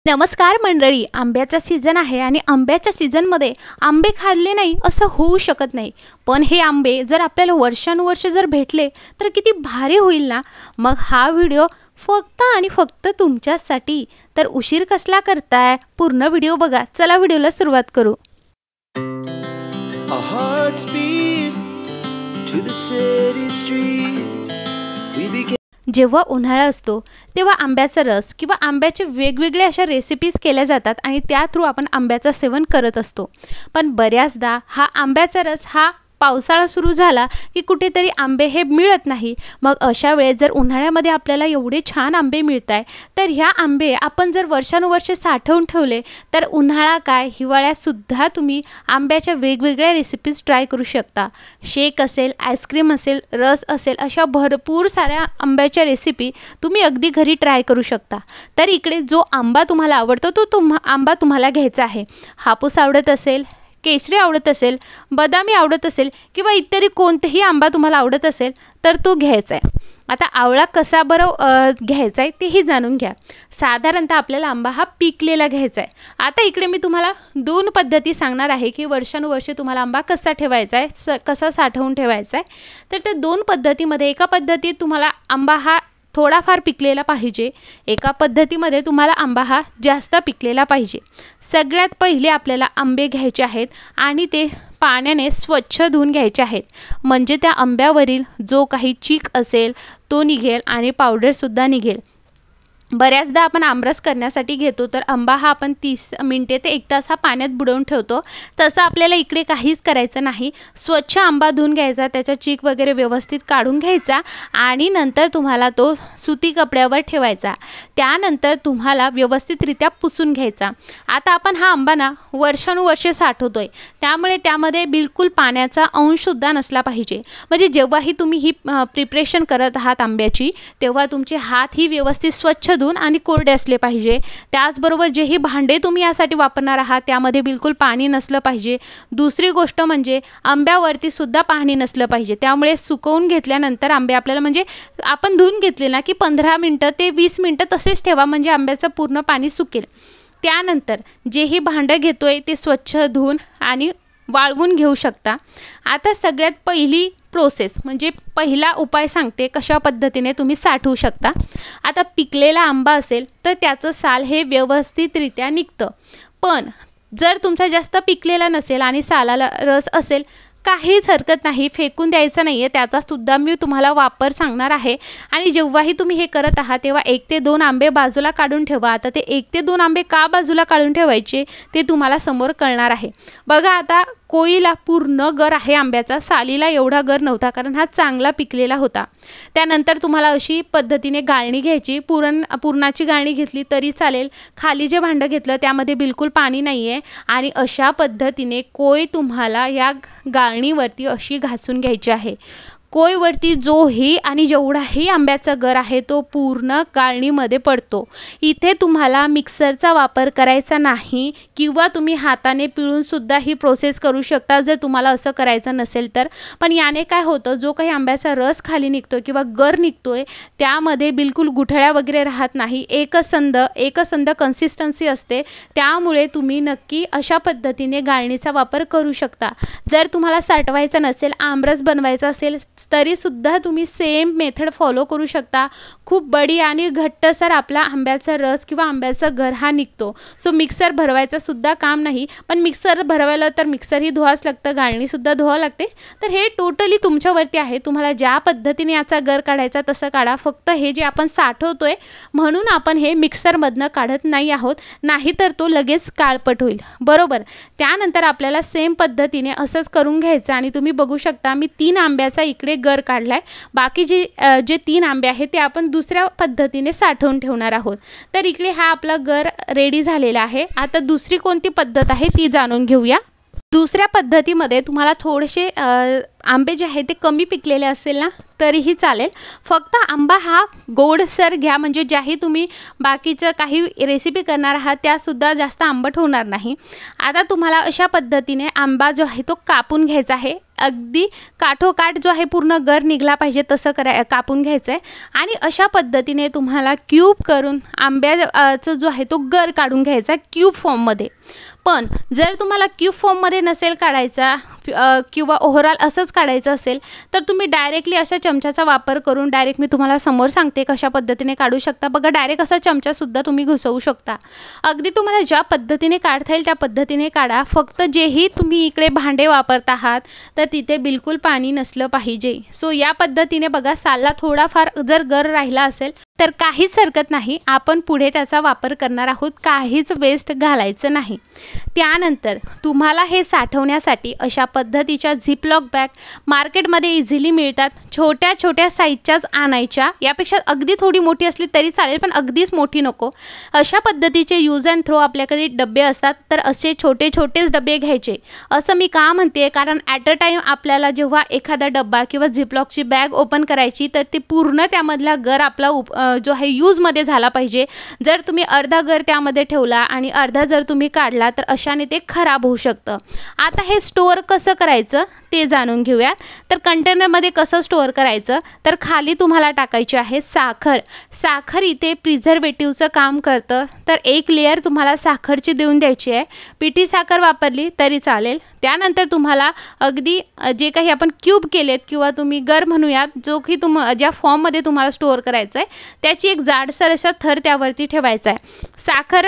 नमस्कार मंडळी, आंब्याचा सीझन आहे आणि आंब्याच्या सीझनमध्ये आंबे खाल्ले नाही असं होऊ शकत नाही. पण हे आंबे जर आपल्याला वर्षानुवर्ष जर भेटले तर किती भारी होईल ना. मग हा व्हिडिओ फक्त आणि फक्त तुमच्यासाठी. तर उशीर कसला करताय, पूर्ण व्हिडिओ बघा. चला व्हिडिओला सुरुवात करू. Our hearts beat to the city streets. We began. जेव्हा उन्हाळा असतो तेव्हा आंब्याचा रस किंवा आंब्याचे वेगवेगळे अशा रेसिपीज केल्या जातात आणि त्या थ्रू आपण आंब्याचं सेवन करत असतो. पण बऱ्याचदा हा आंब्याचा रस हा पावसाळा सुरू झाला की कुठेतरी आंबे हे मिळत नाही. मग अशा वेळेस जर उन्हाळ्यामध्ये आपल्याला एवढे छान आंबे मिळत आहे तर ह्या आंबे आपण जर वर्षानुवर्षे साठवून ठेवले तर उन्हाळा काय हिवाळ्यातसुद्धा तुम्ही आंब्याच्या वेगवेगळ्या रेसिपीज ट्राय करू शकता. शेक असेल, आईस्क्रीम असेल, रस असेल, अशा भरपूर साऱ्या आंब्याच्या रेसिपी तुम्ही अगदी घरी ट्राय करू शकता. तर इकडे जो आंबा तुम्हाला आवडतो तो आंबा तुम्हाला घ्यायचा आहे. हापूस आवडत असेल, केशरी आवडत असेल, बदामी आवडत असेल किंवा इत्यादी कोणतेही आंबा तुम्हाला आवडत असेल तर तो घ्यायचा आहे. आता आवळा कसा बरं घ्यायचा आहे तेही जाणून घ्या. साधारणतः आपल्याला आंबा हा पिकलेला घ्यायचा आहे. आता इकडे मी तुम्हाला दोन पद्धती सांगणार आहे की वर्षानुवर्षे तुम्हाला आंबा कसा ठेवायचा आहे, कसा साठवून ठेवायचा आहे. तर त्या दोन पद्धतीमध्ये एका पद्धतीत तुम्हाला आंबा हा थोडाफार पिकलेला पाहिजे, एका पद्धतीमध्ये तुम्हाला आंबा हा जास्त पिकलेला पाहिजे. सगळ्यात पहिले आपल्याला आंबे घ्यायचे आहेत आणि ते पाण्याने स्वच्छ धुवून घ्यायचे आहेत. म्हणजे त्या आंब्यावरील जो काही चीक असेल तो निघेल आणि पावडरसुद्धा निघेल. बऱ्याचदा आपण आमरस करण्यासाठी घेतो तर आंबा हा आपण 30 मिनिटे ते 1 तास हा पाण्यात बुडवून ठेवतो. तसं आपल्याला इकडे काहीच करायचं नाही. स्वच्छ आंबा धुवून घ्यायचा, त्याचा चीक वगैरे व्यवस्थित काढून घ्यायचा आणि नंतर तुम्हाला तो सुती कपड्यावर ठेवायचा. त्यानंतर तुम्हाला व्यवस्थितरित्या पुसून घ्यायचा. आता आपण हा आंबा ना वर्षानुवर्षे साठवतोय त्यामुळे त्यामध्ये बिलकुल पाण्याचा अंशसुद्धा नसला पाहिजे. म्हणजे जेव्हाही तुम्ही ही प्रिपरेशन करत आहात आंब्याची तेव्हा तुमचे हात ही व्यवस्थित स्वच्छ आणि कोरडे असले पाहिजे. त्याचबरोबर जेही भांडे तुम्ही यासाठी वापरणार आहात त्यामध्ये बिलकुल पाणी नसलं पाहिजे. दुसरी गोष्ट म्हणजे आंब्यावरती सुद्धा पाणी नसलं पाहिजे. त्यामुळे सुकवून घेतल्यानंतर आंबे आपल्याला म्हणजे आपण धुवून घेतले ना की 15 मिनटं ते 20 मिनटं तसेच ठेवा म्हणजे आंब्याचं पूर्ण पाणी सुकेल. त्यानंतर जेही भांडं घेतोय ते स्वच्छ धुवून आणि वाळवून घेऊ शकता. आता सगळ्यात पहिली प्रोसेस म्हणजे पहिला उपाय सांगते कशा पद्धतीने तुम्ही साठवू शकता. आता पिकलेला आंबा असेल तर त्याचं साल हे व्यवस्थितरित्या निघतं. पण जर तुमचा जास्त पिकलेला नसेल आणि सालाला रस असेल काहीच हरकत नाही, फेकून द्यायचं नाही आहे. त्याचासुद्धा मी तुम्हाला वापर सांगणार आहे. आणि जेव्हाही तुम्ही हे करत आहात तेव्हा 1 ते 2 आंबे बाजूला काढून ठेवा. आता ते 1 ते 2 आंबे का बाजूला काढून ठेवायचे ते तुम्हाला समोर कळणार आहे. बघा आता कोईला पूर्ण गर आहे आंब्याचा, सालीला एवढा गर नव्हता कारण हा चांगला पिकलेला होता. त्यानंतर तुम्हाला अशी पद्धतीने गाळणी घ्यायची. पुरणाची गाळणी घेतली तरी चालेल. खाली जे भांडं घेतलं त्यामध्ये बिलकुल पाणी नाही आहे आणि अशा पद्धतीने कोय तुम्हाला या गाळणीवरती अशी घासून घ्यायची आहे. कोयवरती जोही आणि जेवढाही आंब्याचा गर आहे तो पूर्ण गाळणीमध्ये पडतो. इथे तुम्हाला मिक्सरचा वापर करायचा नाही किंवा तुम्ही हाताने पिळूनसुद्धा ही प्रोसेस करू शकता जर तुम्हाला असं करायचं नसेल तर. पण याने काय होतं, जो काही आंब्याचा रस खाली निघतो किंवा गर निघतोय त्यामध्ये बिलकुल गुठळ्या वगैरे राहत नाही. एकसंध कन्सिस्टन्सी असते. त्यामुळे तुम्ही नक्की अशा पद्धतीने गाळणीचा वापर करू शकता. जर तुम्हाला साठवायचं नसेल, आमरस बनवायचा असेल तरीसुद्धा तुम्ही सेम मेथड फॉलो करू शकता. खूप बडी आणि घट्टसर आपला आंब्याचा रस किंवा आंब्याचा गर हा निघतो. सो मिक्सर भरवायचं सुद्धा काम नाही. पण मिक्सर भरवायला तर मिक्सरही धुवावंच लागतं, गाळणीसुद्धा धुवावं लागते. तर हे टोटली तुमच्यावरती आहे. तुम्हाला ज्या पद्धतीने याचा गर काढायचा तसं काढा. फक्त हे जे आपण साठवतोय म्हणून आपण हे मिक्सरमधनं काढत नाही आहोत, नाहीतर तो लगेच काळपट होईल. बरोबर. त्यानंतर आपल्याला सेम पद्धतीने असंच करून घ्यायचं आणि तुम्ही बघू शकता मी 3 आंब्याचा इकडे गर काढलाय. बाकी जे 3 आंबे आहेत ते आपण दुसऱ्या पद्धतीने साठवून ठेवणार आहोत. तर इकडे हा आपला गर रेडी झालेला आहे. आता दुसरी कोणती पद्धत आहे ती जाणून घेऊया. दुसऱ्या पद्धतीमध्ये तुम्हाला थोडेसे आंबे जे आहे ते कमी पिकलेले असेल ना तरीही चालेल. फक्त आंबा हा गोडसर घ्या, म्हणजे ज्याही तुम्ही बाकीचं काही रेसिपी करणार आहात त्यासुद्धा जास्त आंबट होणार नाही. आता तुम्हाला अशा पद्धतीने आंबा जो आहे तो कापून घ्यायचा आहे. अगदी काठोकाठ जो आहे पूर्ण गर निघला पाहिजे तसं कापून घ्यायचं आहे. आणि अशा पद्धतीने तुम्हाला क्यूब करून आंब्याचा जो आहे तो गर काढून घ्यायचा क्यूब फॉर्ममध्ये. पण जर तुम्हाला क्यूब फॉर्ममध्ये नसेल काढायचा किंवा ओव्हरऑल असंच काढायचं असेल तर तुम्ही डायरेक्टली अशा चमच्याचा वापर करून डायरेक्ट मी तुम्हाला समोर सांगते कशा पद्धतीने काढू शकता. बघा, डायरेक्ट असा चमचासुद्धा तुम्ही घुसवू शकता. अगदी तुम्हाला ज्या पद्धतीने काढता येईल त्या पद्धतीने काढा. फक्त जेही तुम्ही इकडे भांडे वापरत आहात तर तिथे बिलकुल पाणी नसलं पाहिजे. सो या पद्धतीने बघा, सालला थोडाफार जर गर राहिला असेल तर काहीच हरकत नाही, आपण पुढे त्याचा वापर करणार आहोत, काहीच वेस्ट घालायचं नाही. त्यानंतर तुम्हाला हे साठवण्यासाठी अशा पद्धतीच्या झिपलॉक बॅग मार्केटमध्ये इझिली मिळतात. छोट्या छोट्या साईजच्याच आणायच्या, यापेक्षा अगदी थोडी मोठी असली तरी चालेल पण अगदीच मोठी नको. अशा पद्धतीचे यूज अँड थ्रो आपल्याकडे डबे असतात तर असे छोटे छोटेच डबे घ्यायचे. असं मी का म्हणते, कारण ॲट अ टाईम आपल्याला जेव्हा एखादा डब्बा किंवा झिपलॉकची बॅग ओपन करायची तर ती पूर्ण त्यामधला गर आपला जो आहे यूजमध्ये झाला पाहिजे. जर तुम्ही अर्धा गर त्यामध्ये ठेवला आणि अर्धा जर तुम्ही काढला तर अशाने ते खराब होऊ शकतं. आता हे स्टोअर कसं करायचं ते जाणून घेऊया. तर कंटेनरमध्ये कसं स्टोअर करायचं, तर खाली तुम्हाला टाकायची आहे साखर. साखर इथे प्रिझर्वेटिव्हचं काम करतं, तर एक लेअर तुम्हाला साखरची देऊन द्यायची आहे. पिठी साखर वापरली तरी चालेल. त्यानंतर तुम्हाला अगदी जे काही आपण क्यूब केलेत किंवा तुम्ही गर म्हणूयात, जो की ज्या फॉर्ममध्ये तुम्हाला स्टोअर करायचं आहे त्याची एक जाडसर असा थर त्यावरती ठेवायचा आहे. साखर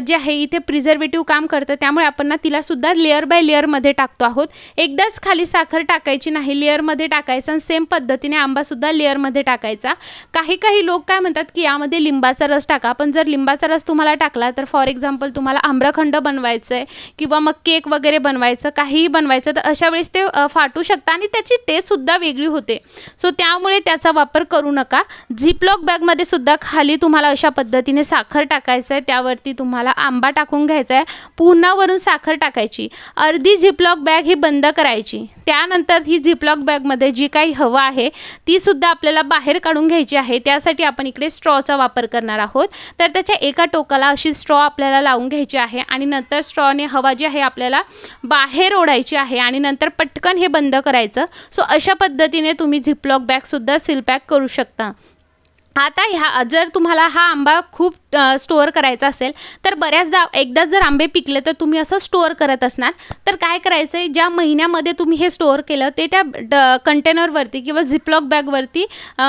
जे आहे इथे प्रिझर्वेटिव्ह काम करतं, त्यामुळे आपण ना तिलासुद्धा लेअर बाय लेअरमध्ये टाकतो आहोत. एकदाच खाली साखर टाकायची नाही, लेअरमध्ये टाकायचं. आणि सेम पद्धतीने आंबासुद्धा लेअरमध्ये टाकायचा. काही लोक काय म्हणतात की यामध्ये लिंबाचा रस टाका, पण जर लिंबाचा रस तुम्हाला टाकला तर फॉर एक्झाम्पल तुम्हाला आम्रखंड बनवायचं आहे किंवा मग केक वगैरे बनवायचं, काहीही बनवायचं, तर अशा वेळेस ते फाटू शकतं आणि त्याची टेस्टसुद्धा वेगळी होते. सो त्यामुळे त्याचा वापर करू नका. झिपलॉक बॅगमध्ये सुद्धा खाली तुम्हाला अशा पद्धतीने साखर टाकायचं आहे, त्यावरती तुम्हाला आंबा टाकून घ्यायचा आहे, पुन्हा वरून साखर टाकायची. अर्धी झिपलॉक बॅग ही बंद करायची. त्यानंतर ही झिपलॉक बॅगमध्ये जी काही हवा आहे तीसुद्धा आपल्याला बाहेर काढून घ्यायची आहे. त्यासाठी आपण इकडे स्ट्रॉचा वापर करणार आहोत. तर त्याच्या एका टोकाला अशी स्ट्रॉ आपल्याला लावून घ्यायची आहे आणि नंतर स्ट्रॉने हवा जी आहे आपल्याला बाहेर ओढायची आहे आणि नंतर पटकन हे बंद करायचं. सो अशा पद्धतीने तुम्ही झिपलॉक बॅगसुद्धा सील पॅक करू शकता. आता जर तुम्हाला हा आंबा खूप स्टोअर करायचा असेल तर बऱ्याचदा एकदाच जर आंबे पिकले तर तुम्ही असं स्टोअर करत असणार, तर काय करायचं आहे, ज्या महिन्यामध्ये तुम्ही हे स्टोअर केलं ते त्या कंटेनरवरती किंवा झिपलॉक बॅगवरती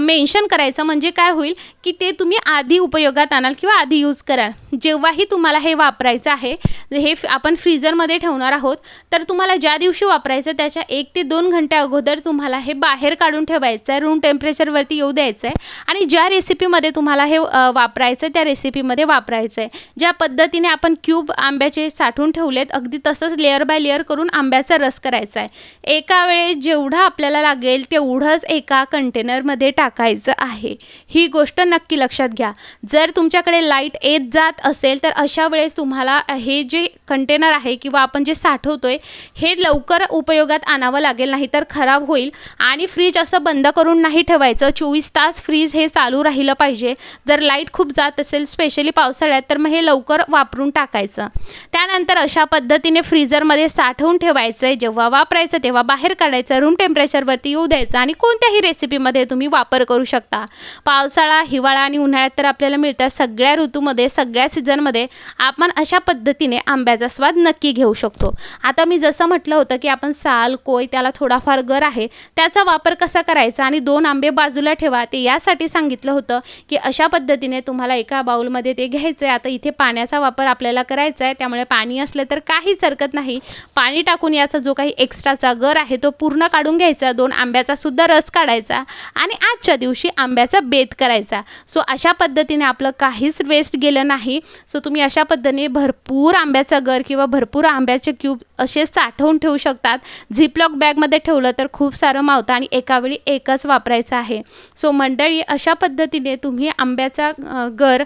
मेन्शन करायचं. म्हणजे काय होईल की ते तुम्ही आधी उपयोगात आणाल किंवा आधी यूज कराल. जेव्हाही तुम्हाला हे वापरायचं आहे, हे आपण फ्रीजरमध्ये ठेवणार आहोत, तर तुम्हाला ज्या दिवशी वापरायचं त्याच्या 1 ते 2 घंटे अगोदर तुम्हाला हे बाहेर काढून ठेवायचं आहे, रूम टेम्परेचरवरती येऊ द्यायचं आहे आणि ज्या रेसिपीमध्ये तुम्हाला हे वापरायचं त्या रेसिपीमध्ये वापरायचं आहे. ज्या पद्धतीने आपण क्यूब आंब्याचे साठवून ठेवलेत अगदी तसंच लेअर बाय लेअर करून आंब्याचा रस करायचा आहे. एका वेळेस जेवढा आपल्याला लागेल तेवढंच एका कंटेनरमध्ये टाकायचं आहे. ही गोष्ट नक्की लक्षात घ्या. जर तुमच्याकडे लाईट येत जात असेल तर अशा वेळेस तुम्हाला हे जे कंटेनर आहे किंवा आपण जे साठवतोय हे लवकर उपयोगात आणावं लागेल, नाही तर खराब होईल. आणि फ्रीज असं बंद करून नाही ठेवायचं, 24 तास फ्रीज हे चालू राहिलं पाहिजे. जर लाईट खूप जात असेल स्पेशली पावसाळ्यात तर मग हे लवकर वापरून टाकायचं. त्यानंतर अशा पद्धतीने फ्रीजरमध्ये साठवून ठेवायचं आहे. जेव्हा वापरायचं तेव्हा बाहेर काढायचं, रूम टेम्परेचरवरती येऊ द्यायचं आणि कोणत्याही रेसिपीमध्ये तुम्ही वापर करू शकता. पावसाळा, हिवाळा आणि उन्हाळ्यात तर आपल्याला मिळतात. सगळ्या ऋतूमध्ये सगळ्या सीझनमध्ये आपण अशा पद्धतीने आंब्याचा स्वाद नक्की घेऊ शकतो. आता मी जसं म्हटलं होतं की आपण साल, कोय, त्याला थोडाफार गर आहे त्याचा वापर कसा करायचा आणि 2 आंबे बाजूला ठेवा ते यासाठी सांगितलं होतं की अशा पद्धतीने तुम्हाला एका बाउलमध्ये ते घ्यायचं आहे. आता इथे पाण्याचा वापर आपल्याला करायचा आहे, त्यामुळे पाणी असलं तर काहीच हरकत नाही. पाणी टाकून याचा जो काही एक्स्ट्राचा गर आहे तो पूर्ण काढून घ्यायचा, 2 आंब्याचा सुद्धा रस काढायचा आणि आजच्या दिवशी आंब्याचा बेत करायचा. सो अशा पद्धतीने आपलं काहीच वेस्ट गेलं नाही. सो तुम्ही अशा पद्धतीने भरपूर आंब्याचा गर किंवा भरपूर आंब्याचे क्यूब असे साठवून ठेवू शकतात. झिपलॉक बॅगमध्ये ठेवलं तर खूप सारं मावतं आणि एकावेळी एकच वापरायचं आहे. सो मंडळी, अशा पद्धतीने तुम्ही आंब्याचा गर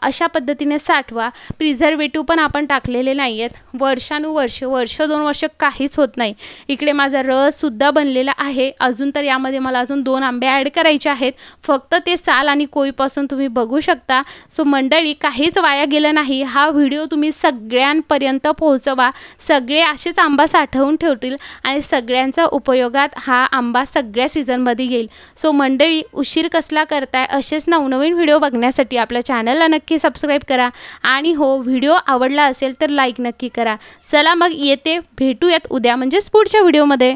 अशा पद्धतीने साठवा. प्रिझर्वेटिव्ह पण आपण टाकलेले नाही आहेत. वर्ष 2 वर्ष काहीच होत नाही. इकडे माझा रससुद्धा बनलेला आहे. अजून तर यामध्ये मला अजून 2 आंबे ॲड करायचे आहेत. फक्त ते साल आणि कोईपासून तुम्ही बघू शकता. सो मंडळी, काहीच वाया गेलं नाही. हा व्हिडिओ तुम्ही सगळ्यांपर्यंत पोहोचवा. सगळे असेच आंबा साठवून ठेवतील आणि सगळ्यांचा उपयोगात हा आंबा सगळ्या सीझनमध्ये येईल. सो मंडळी, उशीर कसला करताय? असेच नवनवीन व्हिडिओ बघण्यासाठी आपल्या चॅनलला नक्की सबस्क्राईब करा आणि हो, व्हिडिओ आवडला असेल तर लाईक नक्की करा. चला मग येते, भेटूयात उद्या म्हणजेच पुढच्या व्हिडिओमध्ये.